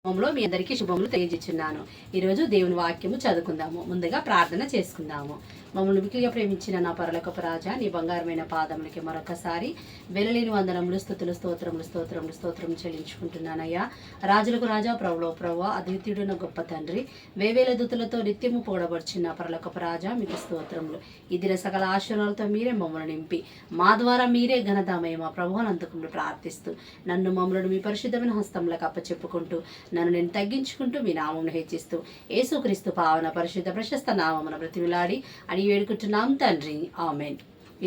లో మీ అందరికీ శుభములు తెలియజేస్తున్నాను. ఈరోజు దేవుని వాక్యము చదువుకుందాము. ముందుగా ప్రార్థన చేసుకుందాము. మమ్మల్ని మిక్కిలిగా ప్రేమించిన నా పరలోకపు రాజా, నీ బంగారమైన పాదములకి మరొకసారి వెలలేని వందనములు, స్తుతులు, స్తోత్రములు చెల్లించుకుంటున్నానయ్యా. రాజులకు రాజా, ప్రభులో ప్రభు, అద్వితీయుడున్న గొప్ప తండ్రి, వేవేల దూతలతో నిత్యము పొగడబడుచున్న పరలోకపు రాజా, మీకు స్తోత్రములు. ఈ దిన సకల ఆశీర్వాదాలతో మీరే మమ్మల్ని నింపి మా ద్వారా మీరే ఘనతామయ మా ప్రభువుని అందుకుంటూ ప్రార్థిస్తూ నన్ను మమ్మల్ని మీ పరిశుద్ధమైన హస్తములకు అప్పచెప్పుకుంటూ నన్ను నేను తగ్గించుకుంటూ మీ నామమును హెచ్చిస్తూ యేసుక్రీస్తు పావన పరిశుద్ధ ప్రశస్త నామమున బ్రతిమిలాడి అని వేడుకుంటున్నాం తండ్రి, ఆమెన్.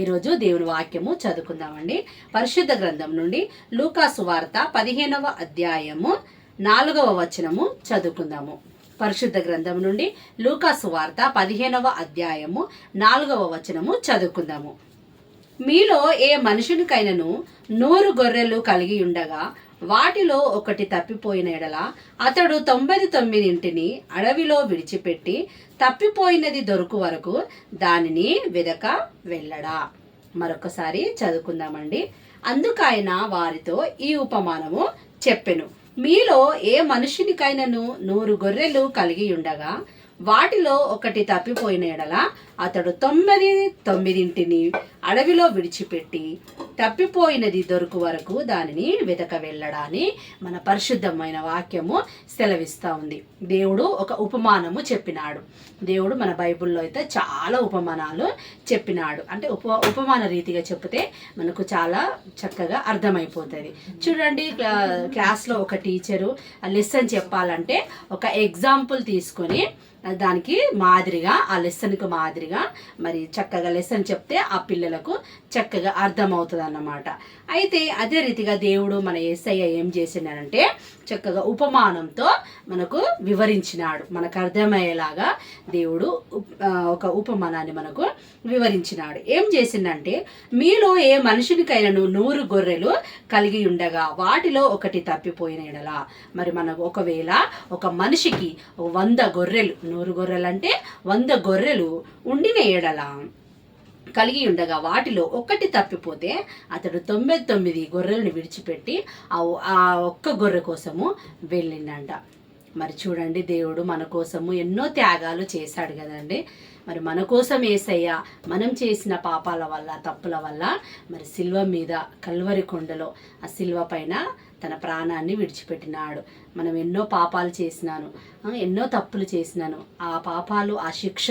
ఈరోజు దేవుని వాక్యము చదువుకుందామండి. పరిశుద్ధ గ్రంథం నుండి లూకా సువార్త 15వ అధ్యాయము 4వ వచనము చదువుకుందాము. పరిశుద్ధ గ్రంథం నుండి లూకా సువార్త 15వ అధ్యాయము 4వ వచనము చదువుకుందాము. మీలో ఏ మనుషునికైనను 100 గొర్రెలు కలిగి ఉండగా వాటిలో ఒకటి తప్పిపోయిన ఎడల అతడు 99 అడవిలో విడిచిపెట్టి తప్పిపోయినది దొరుకు వరకు దానిని వెదక వెళ్ళడా. మరొకసారి చదువుకుందామండి. అందుకైన వారితో ఈ ఉపమానము చెప్పెను. మీలో ఏ మనుషునికైనను 100 గొర్రెలు కలిగి ఉండగా వాటిలో ఒకటి తప్పిపోయిన ఎడల అతడు 99 అడవిలో విడిచిపెట్టి తప్పిపోయినది దొరుకు వరకు దానిని వెతక వెళ్ళడాన్ని మన పరిశుద్ధమైన వాక్యము సెలవిస్తూ ఉంది. దేవుడు ఒక ఉపమానము చెప్పినాడు. దేవుడు మన బైబిల్లో అయితే చాలా ఉపమానాలు చెప్పినాడు. అంటే ఉపమాన రీతిగా చెప్తే మనకు చాలా చక్కగా అర్థమైపోతుంది. చూడండి, క్లాస్లో ఒక టీచరు లెసన్ చెప్పాలంటే ఒక ఎగ్జాంపుల్ తీసుకొని దానికి మాదిరిగా, ఆ లెసన్కు మాదిరిగా మరి చక్కగా లెసన్ చెప్తే ఆ పిల్లలకు చక్కగా అర్థమవుతుంది అన్నమాట. అయితే అదే రీతిగా దేవుడు మన యేసయ్య ఏం చేసినాడంటే చక్కగా ఉపమానంతో మనకు వివరించినాడు. మనకు అర్థమయ్యేలాగా దేవుడు ఒక ఉపమానాన్ని మనకు వివరించినాడు. ఏం చేసిందంటే, మీలో ఏ మనుషునికైనాను 100 గొర్రెలు కలిగి ఉండగా వాటిలో ఒకటి తప్పిపోయిన ఎడల, మరి మనకు ఒకవేళ ఒక మనిషికి 100 గొర్రెలు, 100 గొర్రెలు అంటే 100 గొర్రెలు ఉండిన ఎడల కలిగి ఉండగా వాటిలో ఒకటి తప్పిపోతే అతడు 99 గొర్రెలను విడిచిపెట్టి ఆ ఒక్క గొర్రె కోసము వెళ్ళిండంట. మరి చూడండి, దేవుడు మన కోసము ఎన్నో త్యాగాలు చేశాడు కదండి. మరి మన కోసం యేసయ్య మనం చేసిన పాపాల వల్ల, తప్పుల వల్ల మరి సిల్వ మీద, కల్వరి కొండలో ఆ సిల్వ పైన తన ప్రాణాన్ని విడిచిపెట్టినాడు. మనం ఎన్నో పాపాలు చేసినాను, ఎన్నో తప్పులు చేసినాను. ఆ పాపాలు, ఆ శిక్ష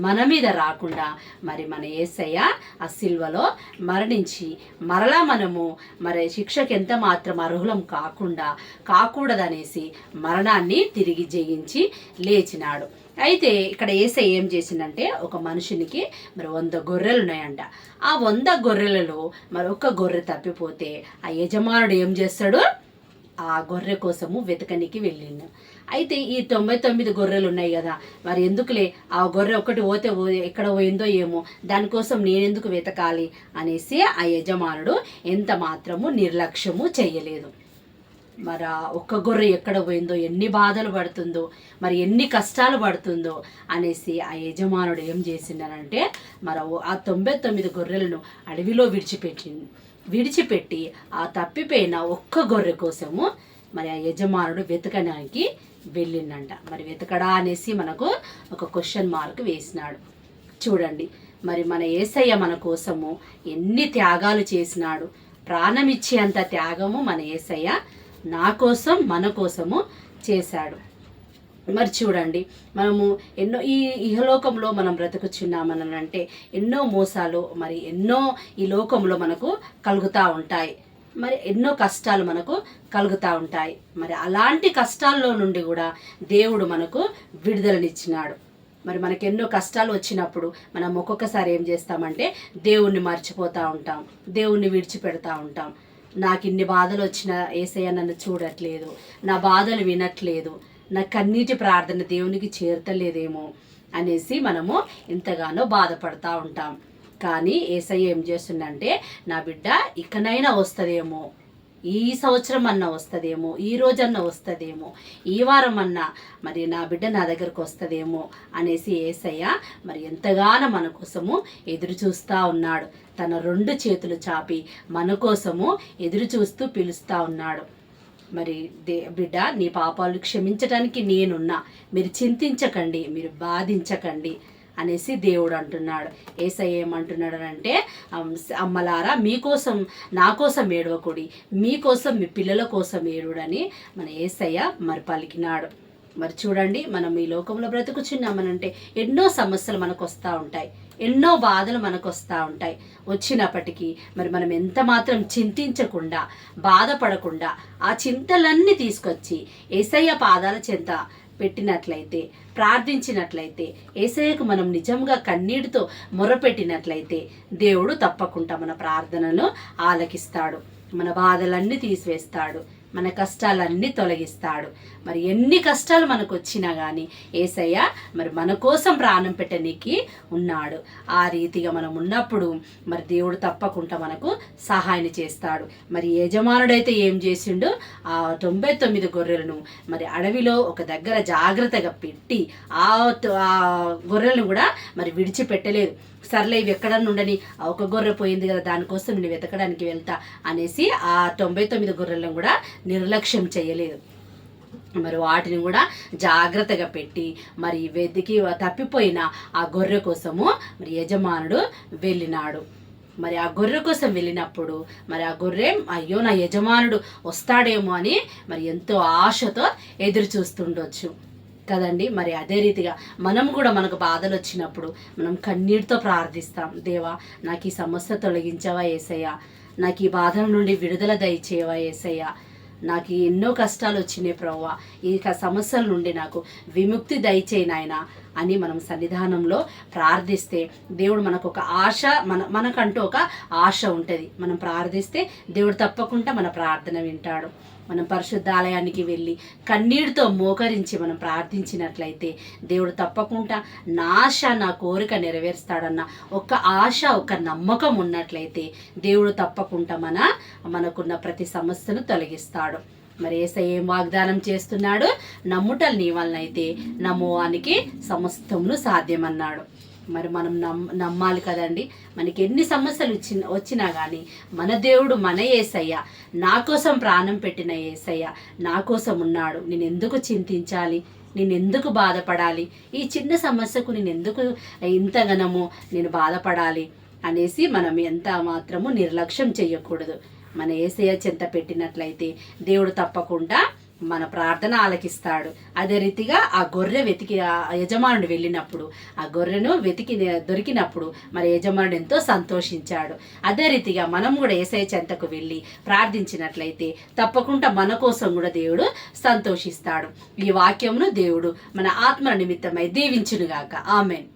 మన మీద రాకుండా మరి మన యేసయ్య ఆ సిల్వలో మరణించి మరలా మనము మరి శిక్షకి ఎంత మాత్రం అర్హులం కాకూడదనేసి మరణాన్ని తిరిగి జయించి లేచినాడు. అయితే ఇక్కడ యేసయ్య ఏం చేసిందంటే, ఒక మనుషునికి మరి 100 గొర్రెలు ఉన్నాయంట. ఆ 100 గొర్రెలలో మరి ఒక్క గొర్రె తప్పిపోతే ఆ యజమానుడు ఏం చేస్తాడు, ఆ గొర్రె కోసము వెతకనికి వెళ్ళిండు. అయితే ఈ 99 గొర్రెలు ఉన్నాయి కదా, మరి ఎందుకులే ఆ గొర్రె ఒకటి పోతే ఎక్కడ పోయిందో ఏమో, దానికోసం నేనెందుకు వెతకాలి అనేసి ఆ యజమానుడు ఎంత మాత్రము నిర్లక్ష్యము చేయలేదు. మరి ఆ ఒక్క గొర్రె ఎక్కడ పోయిందో, ఎన్ని బాధలు పడుతుందో, మరి ఎన్ని కష్టాలు పడుతుందో అనేసి ఆ యజమానుడు ఏం చేసిండనంటే, మరి ఆ 99 గొర్రెలను అడవిలో విడిచిపెట్టి ఆ తప్పిపోయిన ఒక్క గొర్రె కోసము మరి ఆ యజమానుడు వెతకడానికి వెళ్ళిండంట. మరి వెతకడా అనేసి మనకు ఒక క్వశ్చన్ మార్క్ వేసినాడు. చూడండి, మరి మన యేసయ్య మన కోసము ఎన్ని త్యాగాలు చేసినాడు. ప్రాణం ఇచ్చేంత త్యాగము మన యేసయ్య నా కోసం, మన కోసము చేశాడు. మరి చూడండి, మనము ఎన్నో ఈ ఇహలోకంలో మనం బ్రతుకుచున్నామనంటే ఎన్నో మోసాలు మరి ఎన్నో ఈ లోకంలో మనకు కలుగుతూ ఉంటాయి. మరి ఎన్నో కష్టాలు మనకు కలుగుతూ ఉంటాయి. మరి అలాంటి కష్టాల్లో నుండి కూడా దేవుడు మనకు విడుదలనిచ్చినాడు. మరి మనకు ఎన్నో కష్టాలు వచ్చినప్పుడు మనం ఒక్కొక్కసారి ఏం చేస్తామంటే దేవుణ్ణి మర్చిపోతూ ఉంటాం, దేవుణ్ణి విడిచిపెడతా ఉంటాం. నాకు ఇన్ని బాధలు వచ్చినా యేసయ్య నన్ను చూడట్లేదు, నా బాధలు వినట్లేదు, నా కన్నీటి ప్రార్థన దేవునికి చేరతలేదేమో అనేసి మనము ఎంతగానో బాధపడతా ఉంటాం. కానీ యేసయ్య ఏం చేస్తుందంటే, నా బిడ్డ ఇకనైనా వస్తుందేమో, ఈ సంవత్సరం అన్నా వస్తుందేమో, ఈ రోజన్నా వస్తుందేమో, ఈ వారం అన్నా మరి నా బిడ్డ నా దగ్గరకు వస్తుందేమో అనేసి యేసయ్య మరి ఎంతగానో మన కోసము ఎదురు చూస్తూ ఉన్నాడు. తన 2 చేతులు చాపి మన కోసము ఎదురు చూస్తూ పిలుస్తూ ఉన్నాడు. మరి బిడ్డ, నీ పాపాలు క్షమించడానికి నేనున్నా, మీరు చింతించకండి, మీరు బాధించకండి అనేసి దేవుడు అంటున్నాడు. యేసయ్య ఏమంటున్నాడు అంటే, అమ్మలారా మీకోసం నా కోసం ఏడవకుడి, మీకోసం మీ పిల్లల కోసం ఏడుడని మన యేసయ్య మరి పలికినాడు. మరి చూడండి, మనం ఈ లోకంలో బ్రతుకుచున్నామనంటే ఎన్నో సమస్యలు మనకు వస్తూ ఉంటాయి, ఎన్నో బాధలు మనకు వస్తూ ఉంటాయి. వచ్చినప్పటికీ మరి మనం ఎంత మాత్రం చింతించకుండా, బాధపడకుండా ఆ చింతలన్నీ తీసుకొచ్చి యేసయ్య పాదాల చెంత పెట్టినట్లయితే, ప్రార్థించినట్లయితే, యేసయ్యకు మనం నిజంగా కన్నీటితో మొరపెట్టినట్లయితే దేవుడు తప్పకుండా మన ప్రార్థనను ఆలకిస్తాడు, మన బాధలన్నీ తీసివేస్తాడు, మన కష్టాలన్నీ తొలగిస్తాడు. మరి ఎన్ని కష్టాలు మనకు వచ్చినా కానీ యేసయ్య మరి మన కోసం ప్రాణం పెట్టనీకి ఉన్నాడు. ఆ రీతిగా మనం ఉన్నప్పుడు మరి దేవుడు తప్పకుండా మనకు సహాయం చేస్తాడు. మరి యజమానుడైతే ఏం చేసిండు, ఆ 99 గొర్రెలను మరి అడవిలో ఒక దగ్గర జాగ్రత్తగా పెట్టి ఆ గొర్రెలను కూడా మరి విడిచిపెట్టలేదు. సర్లే ఇవి ఎక్కడన్నా ఉండని, ఒక గొర్రె పోయింది కదా దానికోసం నేను వెతకడానికి వెళ్తా అనేసి ఆ 99 గొర్రెలను కూడా నిర్లక్ష్యం చేయలేదు. మరి వాటిని కూడా జాగ్రత్తగా పెట్టి మరి వెతికి తప్పిపోయిన ఆ గొర్రె కోసము మరి యజమానుడు వెళ్ళినాడు. మరి ఆ గొర్రె కోసం వెళ్ళినప్పుడు మరి ఆ గొర్రె అయ్యో నా యజమానుడు వస్తాడేమో అని మరి ఎంతో ఆశతో ఎదురు చూస్తుండొచ్చు కదండి. మరి అదే రీతిగా మనం కూడా మనకు బాధలు వచ్చినప్పుడు మనం కన్నీటితో ప్రార్థిస్తాం, దేవా నాకు ఈ సమస్య తొలగించవా యేసయ్య, నాకు ఈ బాధల నుండి విడుదల దయచేయవా యేసయ్య, నాకు ఎన్నో కష్టాలు వచ్చినాయి ప్రభువా, ఈ సమస్యల నుండి నాకు విముక్తి దయచేయి నాయనా అని మనం సన్నిధానంలో ప్రార్థిస్తే దేవుడు మనకు ఒక ఆశ, మనకంటూ ఒక ఆశ ఉంటుంది. మనం ప్రార్థిస్తే దేవుడు తప్పకుండా మన ప్రార్థన వింటాడు. మనం పరిశుద్ధాలయానికి వెళ్ళి కన్నీటితో మోకరించి మనం ప్రార్థించినట్లయితే దేవుడు తప్పకుండా నా ఆశ, నా కోరిక నెరవేరుస్తాడన్న ఒక ఆశ, ఒక నమ్మకం ఉన్నట్లయితే దేవుడు తప్పకుండా మనకున్న ప్రతి సమస్యను తొలగిస్తాడు. మరి యేసయ్య ఏం వాగ్దానం చేస్తున్నాడు, నమ్ముటలు నీ వలనైతే నమ్మువానికి సమస్తమును సాధ్యమన్నాడు. మరి మనం నమ్మాలి కదండి. మనకి ఎన్ని సమస్యలు వచ్చినా కానీ మన దేవుడు, మన యేసయ్య, నా కోసం ప్రాణం పెట్టిన యేసయ్య నా కోసం ఉన్నాడు. నేను ఎందుకు చింతించాలి, నేను ఎందుకు బాధపడాలి, ఈ చిన్న సమస్యకు నేను ఎందుకు ఇంతగనము నేను బాధపడాలి అనేసి మనం ఎంత మాత్రము నిర్లక్ష్యం చేయకూడదు. మన యేసయ్య చెంత పెట్టినట్లయితే దేవుడు తప్పకుండా మన ప్రార్థన ఆలకిస్తాడు. అదే రీతిగా ఆ గొర్రె వెతికి ఆ యజమానుడు వెళ్ళినప్పుడు ఆ గొర్రెను దొరికినప్పుడు మరి యజమానుడు ఎంతో సంతోషించాడు. అదే రీతిగా మనం కూడా యేసయ్య చెంతకు వెళ్ళి ప్రార్థించినట్లయితే తప్పకుండా మన కోసం కూడా దేవుడు సంతోషిస్తాడు. ఈ వాక్యమును దేవుడు మన ఆత్మ నిమిత్తమై దీవించునుగాక. ఆమెన్.